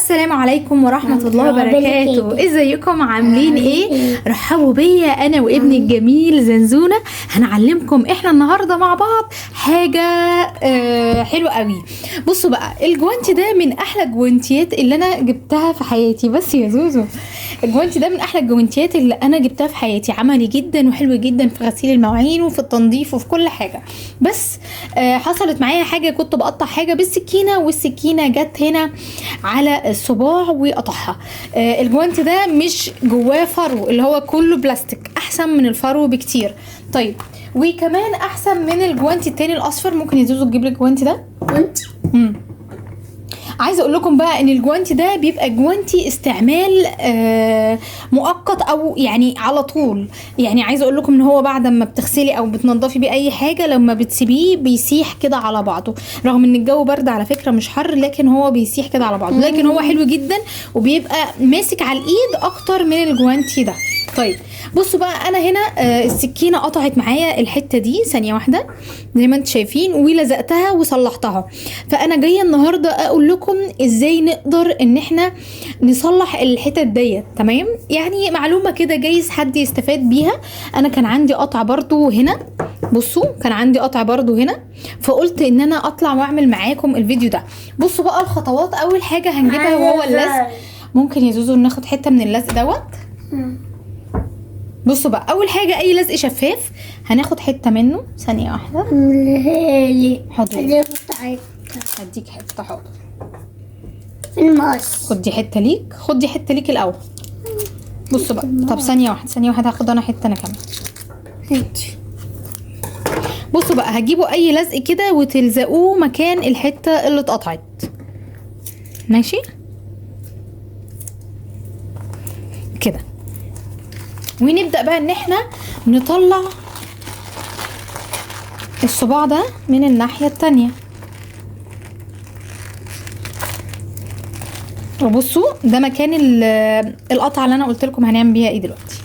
السلام عليكم ورحمة الله وبركاته. ازيكم عاملين ايه؟ رحبوا بيا انا وابني الجميل زنزونة. هنعلمكم احنا النهاردة مع بعض حاجة حلوة قوي. بصوا بقى، الجوانتي ده من احلى الجوانتيات اللي انا جبتها في حياتي. بس يا زوزو، الجوانتي ده من احلى الجوانتيات اللي انا جبتها في حياتي، عملي جدا وحلو جدا في غسيل المواعين وفي التنظيف وفي كل حاجة. بس حصلت معايا حاجة، كنت بقطع حاجة بالسكينة والسكينة جت هنا على الصباع وقطعها. الجوانتي ده مش جواه فرو، اللي هو كله بلاستيك، احسن من الفرو بكتير. طيب، وكمان احسن من الجوانتي التاني الاصفر. ممكن يزوزو تجيب لي الجوانتي ده؟ عايزه اقول لكم بقى ان الجوانتي ده بيبقى جوانتي استعمال مؤقت، او يعني على طول. يعني عايزه اقول لكم ان هو بعد ما بتغسلي او بتنضفي بيه اي حاجه، لما بتسيبيه بيسيح كده على بعضه، رغم ان الجو برد على فكره مش حر، لكن هو بيسيح كده على بعضه. لكن هو حلو جدا وبيبقى ماسك على الايد اكتر من الجوانتي ده. طيب بصوا بقى، انا هنا السكينه قطعت معايا الحته دي ثانيه واحده زي ما انتم شايفين، ولزقتها وصلحتها. فانا جايه النهارده اقول لكم ازاي نقدر ان احنا نصلح الحتت ديت. تمام، يعني معلومه كده جايز حد يستفاد بيها. انا كان عندي قطع برضو هنا، بصوا كان عندي قطع برضو هنا، فقلت ان انا اطلع واعمل معاكم الفيديو ده. بصوا بقى الخطوات. اول حاجه هنجيبها وهو اللزق. ممكن يا زوزو ناخد حته من اللزق دوت. بصوا بقى، اول حاجه اي لزق شفاف هناخد حته منه. ثانيه واحده، حاضر هديك حته. حاضر، المقص. خدي حته ليك، خدي حته ليك الاول. بصوا بقى، طب ثانيه واحده هاخد انا حته انا كمان. بصوا بقى، هتجيبوا اي لزق كده وتلزقوه مكان الحته اللي اتقطعت. ماشي كده، ونبدأ بقى ان احنا نطلع الصباع ده من الناحية التانية. وبصوا ده مكان القطعة اللي انا قلت لكم هنعمل بيها ايه دلوقتي.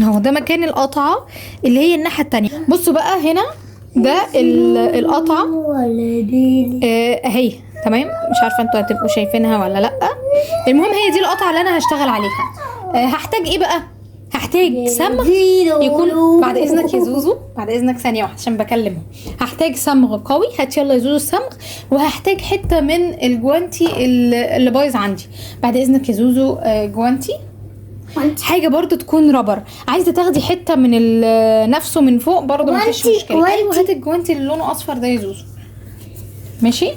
اهو ده مكان القطعة اللي هي الناحية التانية. بصوا بقى هنا ده القطعة اهي. تمام، مش عارفه انتوا هتبقوا شايفينها ولا لا. المهم هي دي القطعه اللي انا هشتغل عليها. هحتاج ايه بقى؟ هحتاج صمغ يكون، بعد اذنك يا زوزو، بعد اذنك ثانيه واحده عشان بكلمه. هحتاج صمغ قوي، هات يلا يا زوزو الصمغ. وهحتاج حته من الجوانتي اللي بايظ عندي. بعد اذنك يا زوزو جوانتي، حاجه برضو تكون رابر. عايزه تاخدي حته من نفسه من فوق برضو مفيش مشكله. ايوه، هات الجوانتي اللي لونه اصفر ده يا زوزو. ماشي،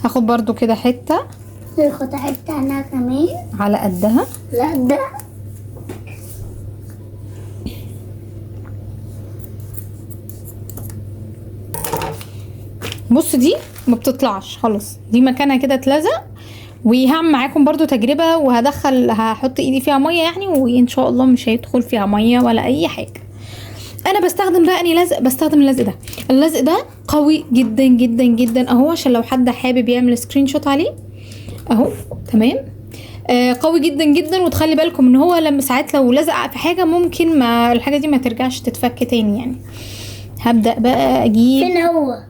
هاخد برضو كده حته، هاخد حته انا كمان على قدها. لا ده بص دي ما بتطلعش خلاص، دي مكانها كده اتلزق. وهعمل معاكم برضو تجربه، هحط ايدي فيها ميه يعني، وان شاء الله مش هيدخل فيها ميه ولا اي حاجه. انا بستخدم بقى اني لزق، بستخدم اللزق ده. اللزق ده قوي جدا جدا جدا اهو، عشان لو حد حابب يعمل سكرين شوت عليه اهو. تمام، قوي جدا جدا. وتخلي بالكم ان هو لما ساعات لو لزق في حاجه ممكن ما الحاجه دي ما ترجعش تتفك تاني يعني. هبدا بقى اجيب. فين هو؟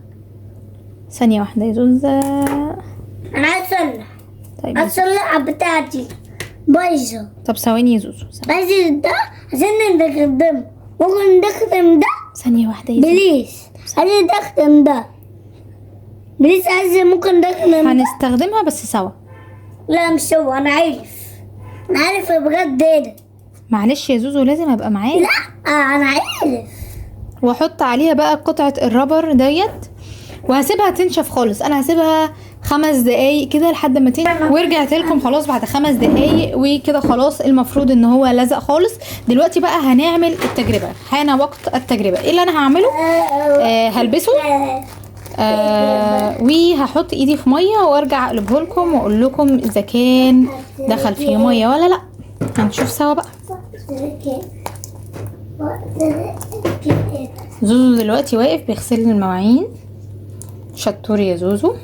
ثانيه واحده يا زوزة، انا عايز اصلح. طيب اصلح بتاعتي بايظه. طب ثواني يا زوزو، بس ده عشان نستخدمه، ممكن نستخدم ده. ثانيه واحده يا زوزو، بليز عايز نستخدم ده. بليز عايز ممكن نستخدم ده. هنستخدمها بس سوا. لا مش هو، انا عارف بجد ايه ده. معلش يا زوزو، لازم ابقى معاك. لا انا عارف. واحط عليها بقى قطعه الرابر ديت، وهسيبها تنشف خالص. انا هسيبها 5 دقايق كده لحد ما تنشف، ورجعت لكم خلاص بعد 5 دقايق وكده. خلاص المفروض ان هو لزق خالص. دلوقتي بقى هنعمل التجربه، حان وقت التجربه. ايه اللي انا هعمله؟ هلبسه وهحط ايدي في ميه وارجع اقلبه لكم واقول لكم اذا كان دخل فيه ميه ولا لا. هنشوف سوا بقى. زوزو دلوقتي واقف بيغسل المواعين. شطور يا زوزو.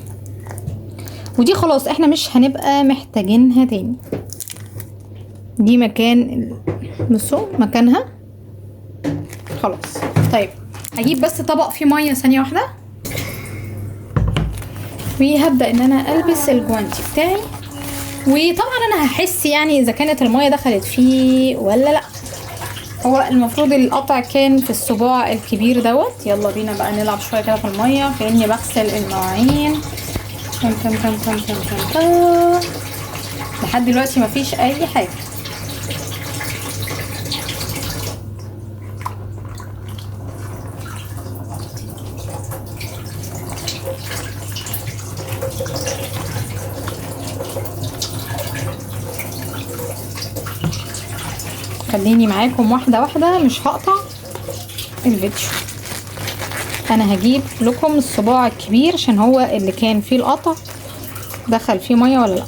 ودي خلاص احنا مش هنبقى محتاجينها تاني. دي مكان بصوا مكانها خلاص. طيب اجيب بس طبق فيه ميه ثانيه واحده، وهبدا ان انا البس الجوانتي بتاعي. وطبعا انا هحس يعني اذا كانت الميه دخلت فيه ولا لا. هو المفروض القطع كان في الصباع الكبير دوت. يلا بينا بقى نلعب شويه كده في الميه كاني بغسل المواعين. تم تم تم تم تم تم تم. لحد دلوقتي مفيش اي حاجه. خليني معاكم واحدة واحدة، مش هقطع الفيديو. انا هجيب لكم الصباع الكبير عشان هو اللي كان فيه القطع دخل فيه مية ولا لا.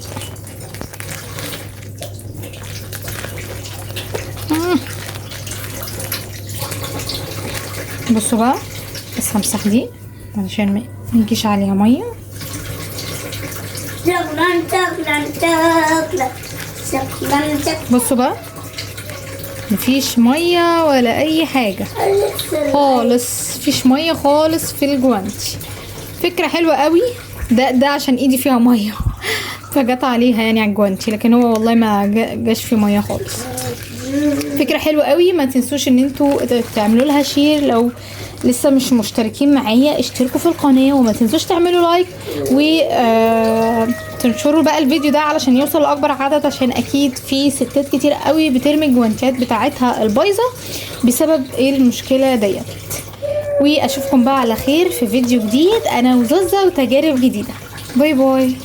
بصوا بقى، بس همسح دي علشان ما يجيش عليها مية. بصوا بقى، مفيش ميه ولا اي حاجه خالص، مفيش ميه خالص في الجوانتي. فكره حلوه قوي. ده عشان ايدي فيها ميه فجت عليها يعني على الجوانتي، لكن هو والله ما جاش فيه ميه خالص. فكره حلوه قوي. ما تنسوش ان انتوا تعملوا لها شير. لو لسه مش مشتركين معايا اشتركوا في القناه، وما تنسوش تعملوا لايك و تنشروا بقى الفيديو ده علشان يوصل لاكبر عدد، عشان اكيد في ستات كتير قوي بترمي الجوانتيات بتاعتها البايظه بسبب المشكله ديت. واشوفكم بقى على خير في فيديو جديد انا وزوزة وتجارب جديده. باي باي.